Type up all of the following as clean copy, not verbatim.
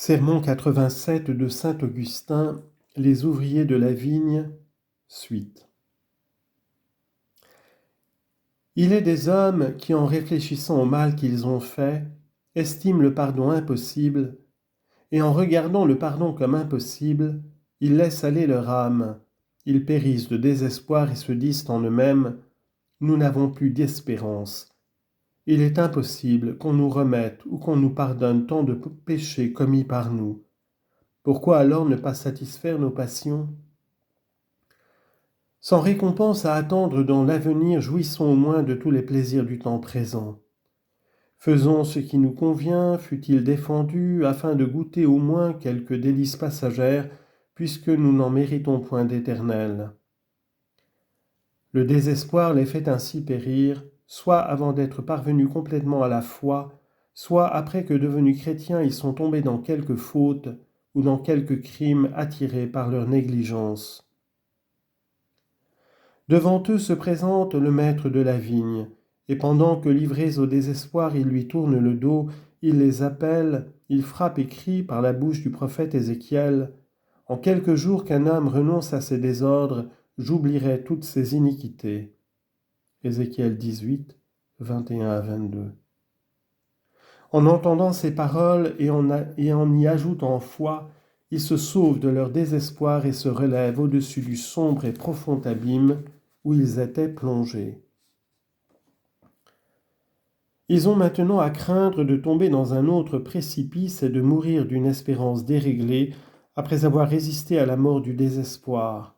Sermon 87 de saint Augustin, les ouvriers de la vigne, suite. Il est des hommes qui, en réfléchissant au mal qu'ils ont fait, estiment le pardon impossible, et en regardant le pardon comme impossible, ils laissent aller leur âme, ils périssent de désespoir et se disent en eux-mêmes « Nous n'avons plus d'espérance ». Il est impossible qu'on nous remette ou qu'on nous pardonne tant de péchés commis par nous. Pourquoi alors ne pas satisfaire nos passions ? Sans récompense à attendre dans l'avenir, jouissons au moins de tous les plaisirs du temps présent. Faisons ce qui nous convient, fût-il défendu, afin de goûter au moins quelques délices passagères, puisque nous n'en méritons point d'éternel. Le désespoir les fait ainsi périr, soit avant d'être parvenus complètement à la foi, soit après que devenus chrétiens ils sont tombés dans quelque faute ou dans quelque crime attirés par leur négligence. Devant eux se présente le maître de la vigne, et pendant que livrés au désespoir ils lui tournent le dos, il les appelle, il frappe et crie par la bouche du prophète Ézéchiel « En quelques jours qu'un homme renonce à ses désordres, j'oublierai toutes ses iniquités. » Ézéchiel 18, 21 à 22. En entendant ces paroles et en y ajoutant foi, ils se sauvent de leur désespoir et se relèvent au-dessus du sombre et profond abîme où ils étaient plongés. Ils ont maintenant à craindre de tomber dans un autre précipice et de mourir d'une espérance déréglée après avoir résisté à la mort du désespoir.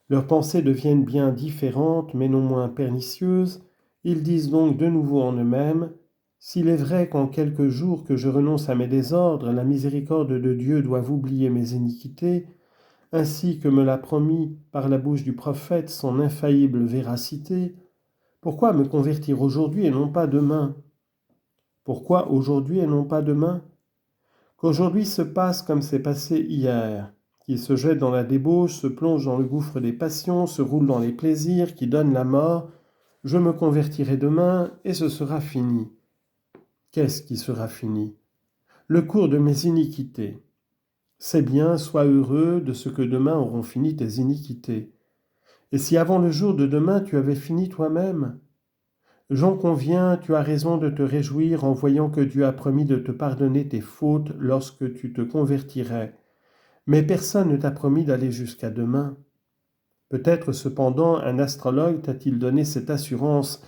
Leurs pensées deviennent bien différentes, mais non moins pernicieuses. Ils disent donc de nouveau en eux-mêmes « S'il est vrai qu'en quelques jours que je renonce à mes désordres, la miséricorde de Dieu doit oublier mes iniquités, ainsi que me l'a promis par la bouche du prophète son infaillible véracité, pourquoi me convertir aujourd'hui et non pas demain ? Pourquoi aujourd'hui et non pas demain ? Qu'aujourd'hui se passe comme c'est passé hier, qu'il se jette dans la débauche, se plonge dans le gouffre des passions, se roule dans les plaisirs qui donnent la mort, je me convertirai demain et ce sera fini. Qu'est-ce qui sera fini ? Le cours de mes iniquités. C'est bien, sois heureux de ce que demain auront fini tes iniquités. Et si avant le jour de demain tu avais fini toi-même ? J'en conviens, tu as raison de te réjouir en voyant que Dieu a promis de te pardonner tes fautes lorsque tu te convertirais. Mais personne ne t'a promis d'aller jusqu'à demain. Peut-être cependant un astrologue t'a-t-il donné cette assurance,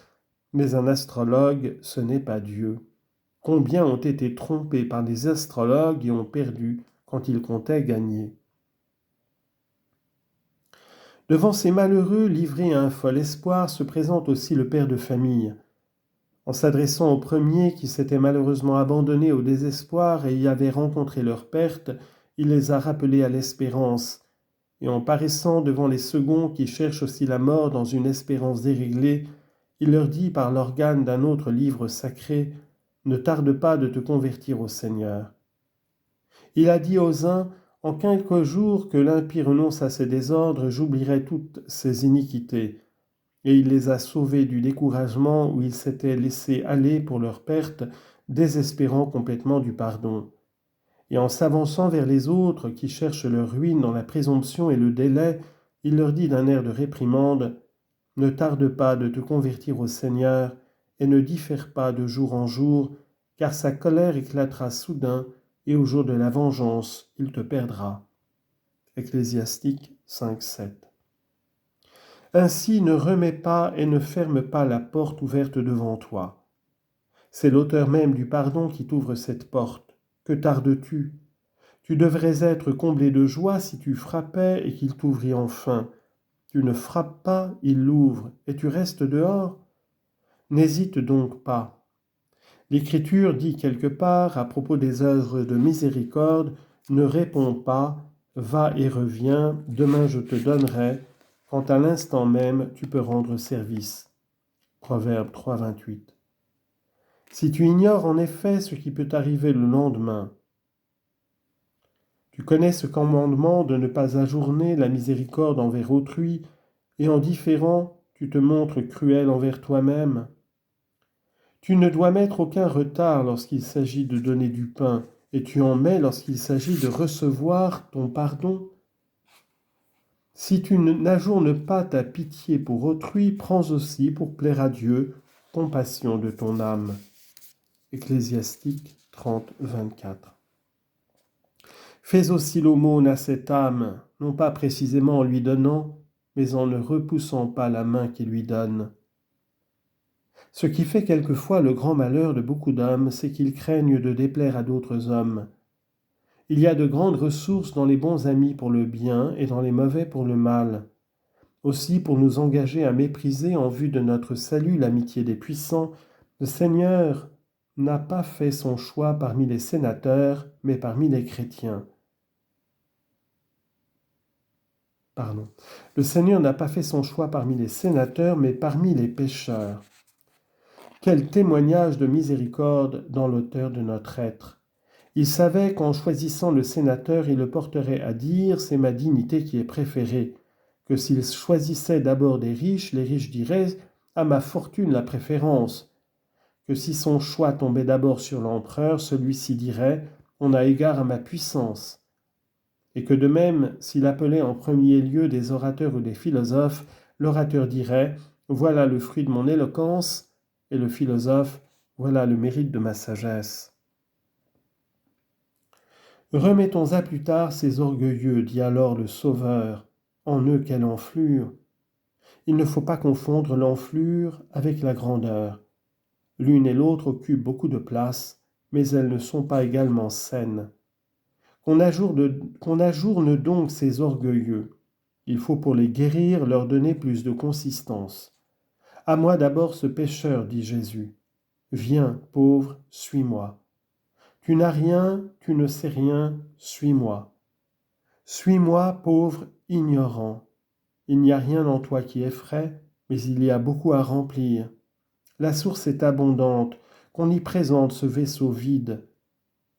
mais un astrologue, ce n'est pas Dieu. Combien ont été trompés par des astrologues et ont perdu quand ils comptaient gagner. Devant ces malheureux livrés à un fol espoir se présente aussi le père de famille. En s'adressant au premier qui s'était malheureusement abandonné au désespoir et y avait rencontré leur perte, il les a rappelés à l'espérance. Et en paraissant devant les seconds qui cherchent aussi la mort dans une espérance déréglée, il leur dit par l'organe d'un autre livre sacré « Ne tarde pas de te convertir au Seigneur ». Il a dit aux uns « En quelques jours que l'impie renonce à ses désordres, j'oublierai toutes ses iniquités ». Et il les a sauvés du découragement où ils s'étaient laissés aller pour leur perte, désespérant complètement du pardon. Et en s'avançant vers les autres qui cherchent leur ruine dans la présomption et le délai, il leur dit d'un air de réprimande « Ne tarde pas de te convertir au Seigneur et ne diffère pas de jour en jour, car sa colère éclatera soudain et au jour de la vengeance, il te perdra. » Ecclésiastique 5:7. Ainsi ne remets pas et ne ferme pas la porte ouverte devant toi. C'est l'auteur même du pardon qui t'ouvre cette porte. Que tardes-tu ? Tu devrais être comblé de joie si tu frappais et qu'il t'ouvrit enfin. Tu ne frappes pas, il l'ouvre, et tu restes dehors. N'hésite donc pas. L'Écriture dit quelque part, à propos des œuvres de miséricorde, ne réponds pas, va et reviens, demain je te donnerai, quand à l'instant même tu peux rendre service. Proverbe 3,28. Si tu ignores en effet ce qui peut arriver le lendemain, tu connais ce commandement de ne pas ajourner la miséricorde envers autrui, et en différant, tu te montres cruel envers toi-même. Tu ne dois mettre aucun retard lorsqu'il s'agit de donner du pain, et tu en mets lorsqu'il s'agit de recevoir ton pardon. Si tu n'ajournes pas ta pitié pour autrui, prends aussi pour plaire à Dieu compassion de ton âme. Ecclésiastique 30, 24. Fais aussi l'aumône à cette âme, non pas précisément en lui donnant, mais en ne repoussant pas la main qui lui donne. Ce qui fait quelquefois le grand malheur de beaucoup d'hommes, c'est qu'ils craignent de déplaire à d'autres hommes. Il y a de grandes ressources dans les bons amis pour le bien et dans les mauvais pour le mal. Aussi, pour nous engager à mépriser en vue de notre salut l'amitié des puissants, le Seigneur n'a pas fait son choix parmi les sénateurs, mais parmi les chrétiens. Le Seigneur n'a pas fait son choix parmi les sénateurs, mais parmi les pécheurs. Quel témoignage de miséricorde dans l'auteur de notre être. Il savait qu'en choisissant le sénateur, il le porterait à dire « c'est ma dignité qui est préférée », que s'il choisissait d'abord des riches, les riches diraient « à ma fortune la préférence », que si son choix tombait d'abord sur l'empereur, celui-ci dirait « on a égard à ma puissance », et que de même, s'il appelait en premier lieu des orateurs ou des philosophes, l'orateur dirait « voilà le fruit de mon éloquence », et le philosophe « voilà le mérite de ma sagesse ». Remettons à plus tard ces orgueilleux, dit alors le Sauveur, en eux quelle enflure. Il ne faut pas confondre l'enflure avec la grandeur. L'une et l'autre occupent beaucoup de place, mais elles ne sont pas également saines. Qu'on ajourne donc ces orgueilleux. Il faut pour les guérir leur donner plus de consistance. À moi d'abord ce pécheur, dit Jésus. Viens, pauvre, suis-moi. Tu n'as rien, tu ne sais rien, suis-moi. Suis-moi, pauvre, ignorant. Il n'y a rien en toi qui effraie, mais il y a beaucoup à remplir. La source est abondante, qu'on y présente ce vaisseau vide.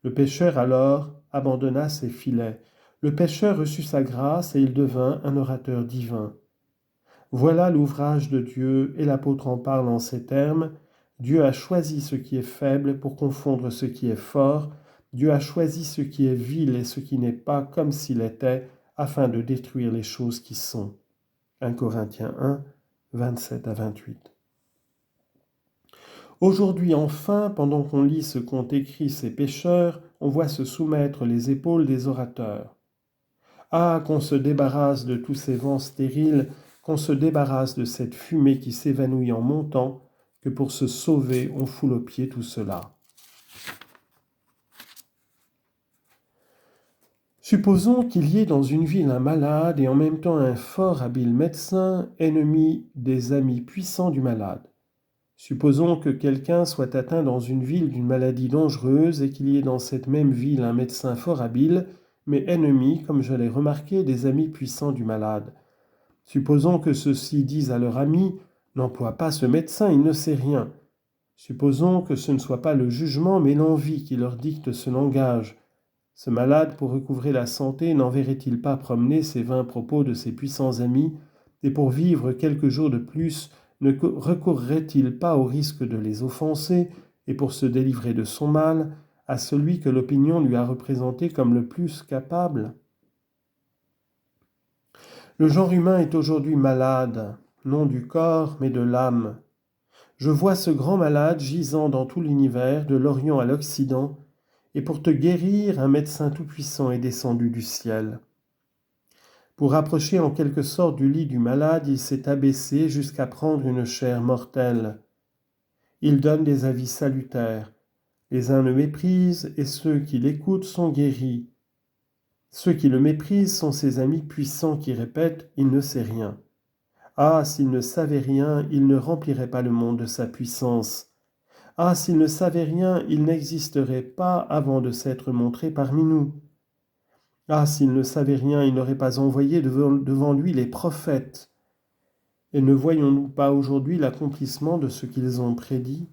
Le pêcheur alors abandonna ses filets. Le pêcheur reçut sa grâce et il devint un orateur divin. Voilà l'ouvrage de Dieu, et l'apôtre en parle en ces termes. Dieu a choisi ce qui est faible pour confondre ce qui est fort. Dieu a choisi ce qui est vil et ce qui n'est pas comme s'il était, afin de détruire les choses qui sont. 1 Corinthiens 1, 27 à 28. Aujourd'hui enfin, pendant qu'on lit ce qu'ont écrit ces pécheurs, on voit se soumettre les épaules des orateurs. Ah, qu'on se débarrasse de tous ces vents stériles, qu'on se débarrasse de cette fumée qui s'évanouit en montant, que pour se sauver, on foule aux pieds tout cela. Supposons qu'il y ait dans une ville un malade et en même temps un fort habile médecin, ennemi des amis puissants du malade. Supposons que quelqu'un soit atteint dans une ville d'une maladie dangereuse et qu'il y ait dans cette même ville un médecin fort habile, mais ennemi, comme je l'ai remarqué, des amis puissants du malade. Supposons que ceux-ci disent à leur ami « N'emploie pas ce médecin, il ne sait rien ». Supposons que ce ne soit pas le jugement, mais l'envie qui leur dicte ce langage. Ce malade, pour recouvrer la santé, n'enverrait-il pas promener ces vains propos de ses puissants amis, et pour vivre quelques jours de plus, ne recourrait-il pas au risque de les offenser, et pour se délivrer de son mal, à celui que l'opinion lui a représenté comme le plus capable ? Le genre humain est aujourd'hui malade, non du corps, mais de l'âme. Je vois ce grand malade gisant dans tout l'univers, de l'Orient à l'Occident, et pour te guérir, un médecin tout-puissant est descendu du ciel. Pour approcher en quelque sorte du lit du malade, il s'est abaissé jusqu'à prendre une chair mortelle. Il donne des avis salutaires. Les uns le méprisent et ceux qui l'écoutent sont guéris. Ceux qui le méprisent sont ses amis puissants qui répètent « il ne sait rien ». Ah, s'il ne savait rien, il ne remplirait pas le monde de sa puissance. Ah, s'il ne savait rien, il n'existerait pas avant de s'être montré parmi nous. Ah, s'il ne savait rien, il n'aurait pas envoyé devant lui les prophètes. Et ne voyons-nous pas aujourd'hui l'accomplissement de ce qu'ils ont prédit ?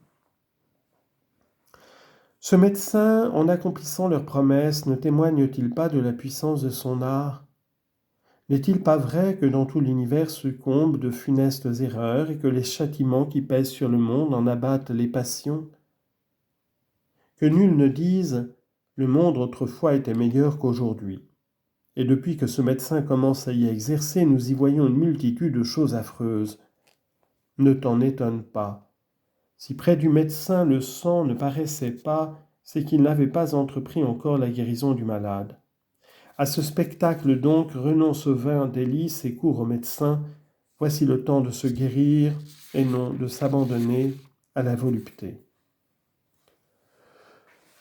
Ce médecin, en accomplissant leurs promesses, ne témoigne-t-il pas de la puissance de son art ? N'est-il pas vrai que dans tout l'univers succombent de funestes erreurs et que les châtiments qui pèsent sur le monde en abattent les passions ? Que nul ne dise Le monde autrefois était meilleur qu'aujourd'hui. Et depuis que ce médecin commence à y exercer, nous y voyons une multitude de choses affreuses. Ne t'en étonne pas. Si près du médecin le sang ne paraissait pas, c'est qu'il n'avait pas entrepris encore la guérison du malade. À ce spectacle donc, renonce au vin délices et court au médecin. Voici le temps de se guérir et non de s'abandonner à la volupté.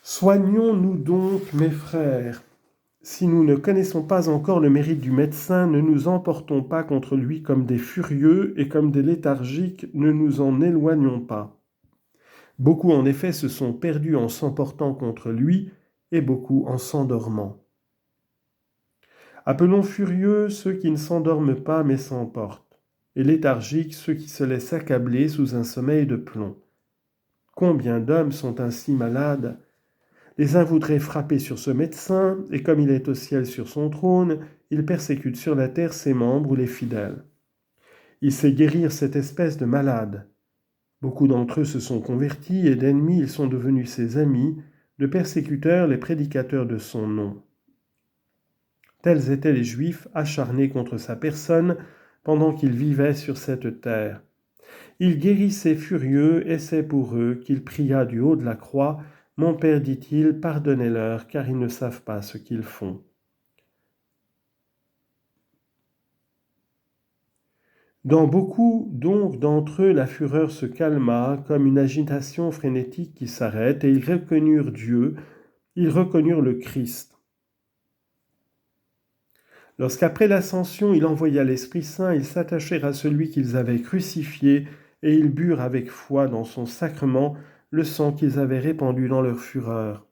Soignons-nous donc, mes frères. Si nous ne connaissons pas encore le mérite du médecin, ne nous emportons pas contre lui comme des furieux et comme des léthargiques, ne nous en éloignons pas. Beaucoup en effet se sont perdus en s'emportant contre lui et beaucoup en s'endormant. Appelons furieux ceux qui ne s'endorment pas mais s'emportent, et léthargiques ceux qui se laissent accabler sous un sommeil de plomb. Combien d'hommes sont ainsi malades ? Les uns voudraient frapper sur ce médecin, et comme il est au ciel sur son trône, il persécute sur la terre ses membres ou les fidèles. Il sait guérir cette espèce de malade. Beaucoup d'entre eux se sont convertis, et d'ennemis ils sont devenus ses amis, de persécuteurs les prédicateurs de son nom. Tels étaient les Juifs acharnés contre sa personne pendant qu'il vivait sur cette terre. Il guérissait furieux, et c'est pour eux qu'il pria du haut de la croix. « Mon Père, dit-il, pardonnez-leur, car ils ne savent pas ce qu'ils font. » Dans beaucoup donc d'entre eux, la fureur se calma, comme une agitation frénétique qui s'arrête, et ils reconnurent Dieu, ils reconnurent le Christ. Lorsqu'après l'ascension, il envoya l'Esprit Saint, ils s'attachèrent à celui qu'ils avaient crucifié, et ils burent avec foi dans son sacrement le sang qu'ils avaient répandu dans leur fureur.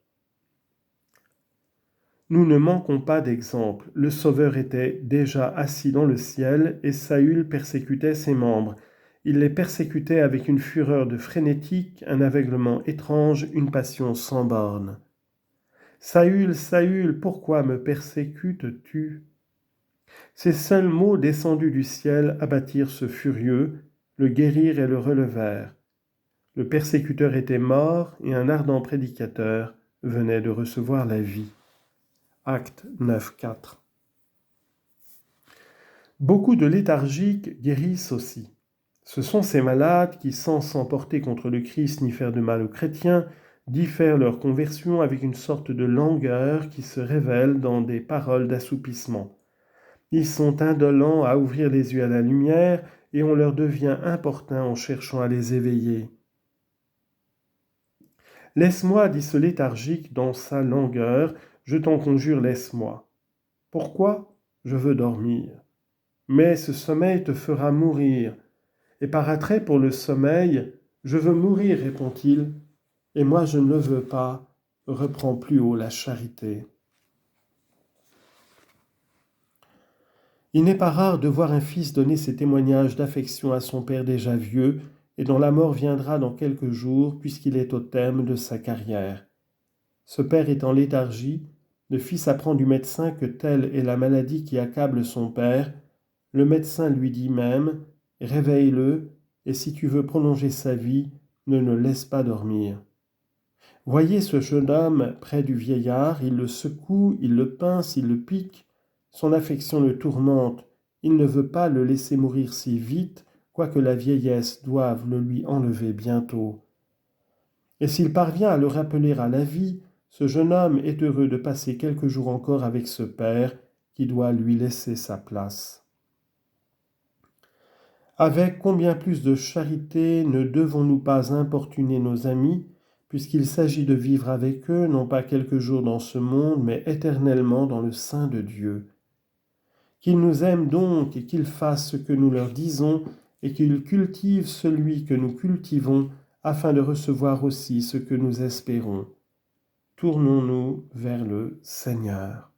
Nous ne manquons pas d'exemple. Le Sauveur était déjà assis dans le ciel, et Saül persécutait ses membres. Il les persécutait avec une fureur de frénétique, un aveuglement étrange, une passion sans bornes. « Saül, Saül, pourquoi me persécutes-tu » Ces seuls mots descendus du ciel abattirent ce furieux, le guérirent et le relevèrent. Le persécuteur était mort et un ardent prédicateur venait de recevoir la vie. Acte 9.4. Beaucoup de léthargiques guérissent aussi. Ce sont ces malades qui, sans s'emporter contre le Christ ni faire de mal aux chrétiens, diffèrent leur conversion avec une sorte de langueur qui se révèle dans des paroles d'assoupissement. Ils sont indolents à ouvrir les yeux à la lumière et on leur devient importun en cherchant à les éveiller. « Laisse-moi, dit ce léthargique dans sa langueur, je t'en conjure, laisse-moi. Pourquoi ? Je veux dormir. Mais ce sommeil te fera mourir. Et par attrait pour le sommeil, je veux mourir, répond-il, et moi je ne le veux pas, reprend plus haut la charité. Il n'est pas rare de voir un fils donner ses témoignages d'affection à son père déjà vieux, et dont la mort viendra dans quelques jours puisqu'il est au terme de sa carrière. Ce père est en léthargie, le fils apprend du médecin que telle est la maladie qui accable son père. Le médecin lui dit même « Réveille-le, et si tu veux prolonger sa vie, ne le laisse pas dormir. » Voyez ce jeune homme près du vieillard, il le secoue, il le pince, il le pique. Son affection le tourmente, il ne veut pas le laisser mourir si vite, quoique la vieillesse doive le lui enlever bientôt. Et s'il parvient à le rappeler à la vie, ce jeune homme est heureux de passer quelques jours encore avec ce père qui doit lui laisser sa place. Avec combien plus de charité ne devons-nous pas importuner nos amis, puisqu'il s'agit de vivre avec eux, non pas quelques jours dans ce monde, mais éternellement dans le sein de Dieu. Qu'ils nous aiment donc et qu'ils fassent ce que nous leur disons, et qu'ils cultivent celui que nous cultivons, afin de recevoir aussi ce que nous espérons. Tournons-nous vers le Seigneur.